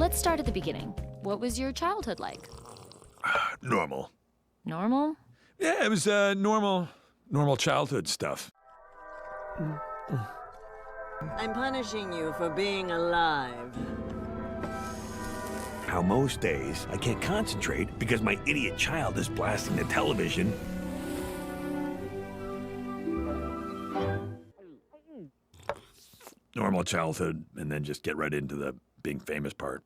Let's start at the beginning. What was your childhood like? Normal. Normal? Yeah, it was normal childhood stuff. I'm punishing you for being alive. How most days I can't concentrate because my idiot child is blasting the television. Normal childhood, and then just get right into the being famous part.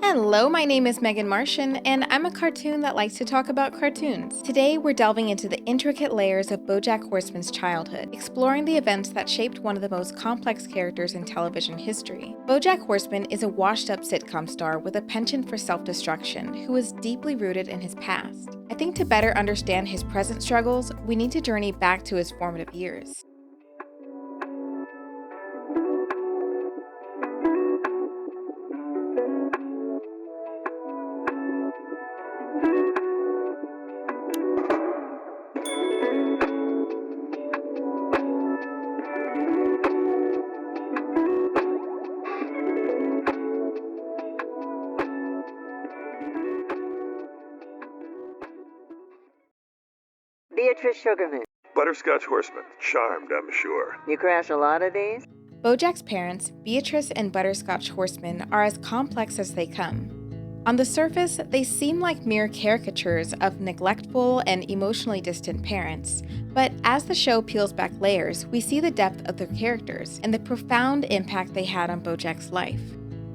Hello, my name is Meghan Martian, and I'm a cartoon that likes to talk about cartoons. Today, we're delving into the intricate layers of Bojack Horseman's childhood, exploring the events that shaped one of the most complex characters in television history. Bojack Horseman is a washed-up sitcom star with a penchant for self-destruction who is deeply rooted in his past. I think to better understand his present struggles, we need to journey back to his formative years. Beatrice Sugarman. Butterscotch Horseman. Charmed, I'm sure. You crash a lot of these? Bojack's parents, Beatrice and Butterscotch Horseman, are as complex as they come. On the surface, they seem like mere caricatures of neglectful and emotionally distant parents, but as the show peels back layers, we see the depth of their characters and the profound impact they had on Bojack's life.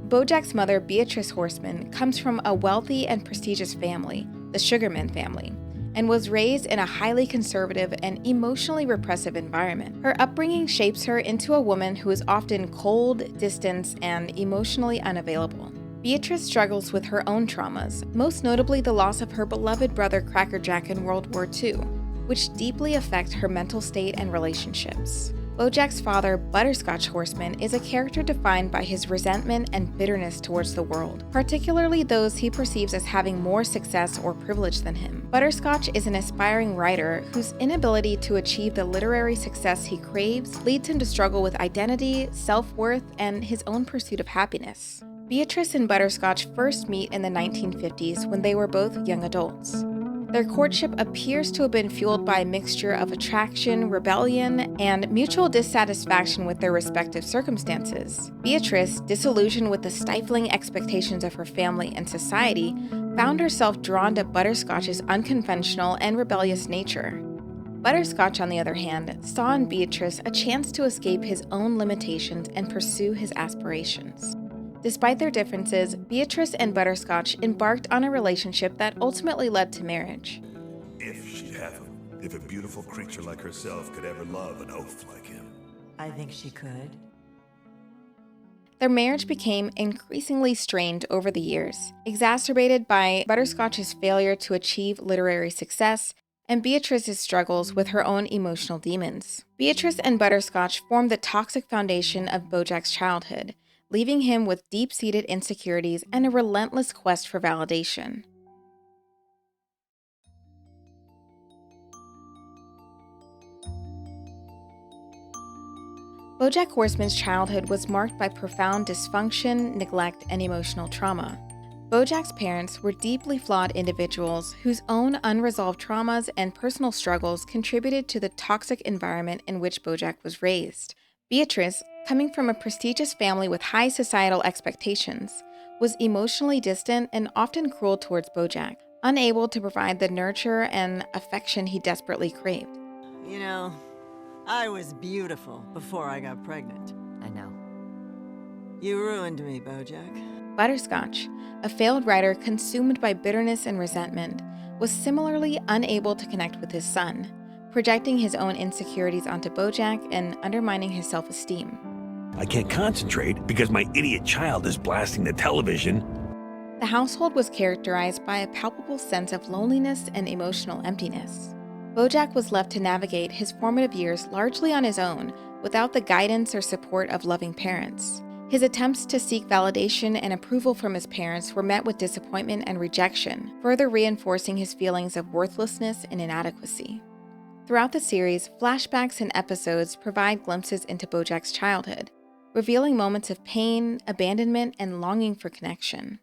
Bojack's mother, Beatrice Horseman, comes from a wealthy and prestigious family, the Sugarman family, and was raised in a highly conservative and emotionally repressive environment. Her upbringing shapes her into a woman who is often cold, distant, and emotionally unavailable. Beatrice struggles with her own traumas, most notably the loss of her beloved brother Crackerjack in World War II, which deeply affect her mental state and relationships. Bojack's father, Butterscotch Horseman, is a character defined by his resentment and bitterness towards the world, particularly those he perceives as having more success or privilege than him. Butterscotch is an aspiring writer whose inability to achieve the literary success he craves leads him to struggle with identity, self-worth, and his own pursuit of happiness. Beatrice and Butterscotch first meet in the 1950s when they were both young adults. Their courtship appears to have been fueled by a mixture of attraction, rebellion, and mutual dissatisfaction with their respective circumstances. Beatrice, disillusioned with the stifling expectations of her family and society, found herself drawn to Butterscotch's unconventional and rebellious nature. Butterscotch, on the other hand, saw in Beatrice a chance to escape his own limitations and pursue his aspirations. Despite their differences, Beatrice and Butterscotch embarked on a relationship that ultimately led to marriage. If she'd have him. If a beautiful creature like herself could ever love an oaf like him. I think she could. Their marriage became increasingly strained over the years, exacerbated by Butterscotch's failure to achieve literary success and Beatrice's struggles with her own emotional demons. Beatrice and Butterscotch formed the toxic foundation of Bojack's childhood, leaving him with deep-seated insecurities and a relentless quest for validation. Bojack Horseman's childhood was marked by profound dysfunction, neglect, and emotional trauma. Bojack's parents were deeply flawed individuals whose own unresolved traumas and personal struggles contributed to the toxic environment in which Bojack was raised. Beatrice, coming from a prestigious family with high societal expectations, was emotionally distant and often cruel towards Bojack, unable to provide the nurture and affection he desperately craved. You know, I was beautiful before I got pregnant. I know. You ruined me, Bojack. Butterscotch, a failed writer consumed by bitterness and resentment, was similarly unable to connect with his son, projecting his own insecurities onto Bojack and undermining his self-esteem. I can't concentrate because my idiot child is blasting the television. The household was characterized by a palpable sense of loneliness and emotional emptiness. Bojack was left to navigate his formative years largely on his own, without the guidance or support of loving parents. His attempts to seek validation and approval from his parents were met with disappointment and rejection, further reinforcing his feelings of worthlessness and inadequacy. Throughout the series, flashbacks and episodes provide glimpses into Bojack's childhood, revealing moments of pain, abandonment, and longing for connection.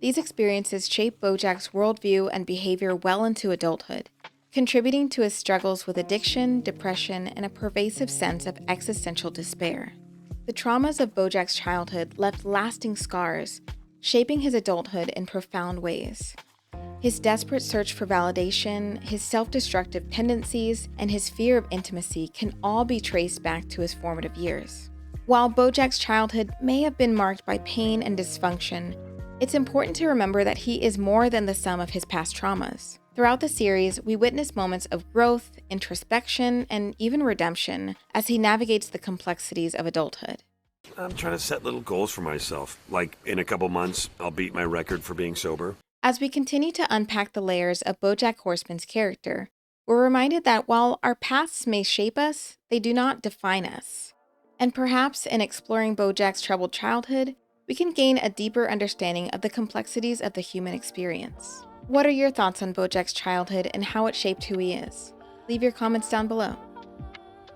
These experiences shape Bojack's worldview and behavior well into adulthood, contributing to his struggles with addiction, depression, and a pervasive sense of existential despair. The traumas of Bojack's childhood left lasting scars, shaping his adulthood in profound ways. His desperate search for validation, his self-destructive tendencies, and his fear of intimacy can all be traced back to his formative years. While Bojack's childhood may have been marked by pain and dysfunction, it's important to remember that he is more than the sum of his past traumas. Throughout the series, we witness moments of growth, introspection, and even redemption as he navigates the complexities of adulthood. I'm trying to set little goals for myself, like in a couple months, I'll beat my record for being sober. As we continue to unpack the layers of Bojack Horseman's character, we're reminded that while our pasts may shape us, they do not define us. And perhaps in exploring Bojack's troubled childhood, we can gain a deeper understanding of the complexities of the human experience. What are your thoughts on Bojack's childhood and how it shaped who he is? Leave your comments down below.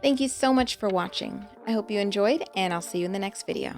Thank you so much for watching. I hope you enjoyed, and I'll see you in the next video.